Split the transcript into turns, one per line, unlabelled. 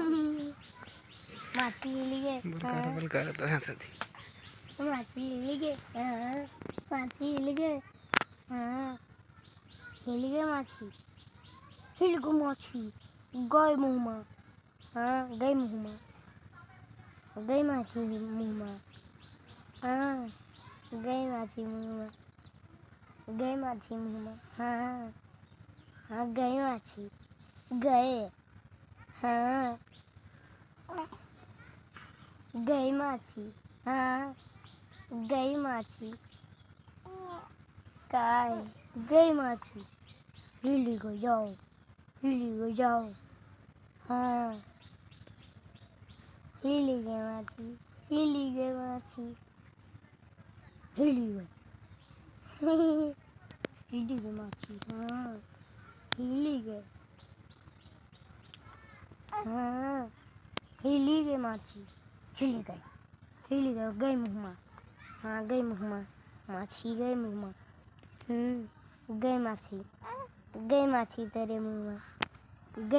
माछी हिली गए
बुलकार तो है सदी
माछी हिली गए माछी हिली गए हिली गए माछी हिल गो माछी गए मुँह में गई मुँह में गई माछी मुँह में गई माछी मुँह में गई माछी मुँह में गई माछी गए गई माछी गई माछी काय गई माछी हिली गो जाओ हिली गो हिली गई माछी हिली गई माछी हिली गई हिली गई माछी हिली गई हिली गई माछी हिली गई गई मुँह में गई मुँह में माछी गई मुँह में गई माछी तेरे मुँह में गई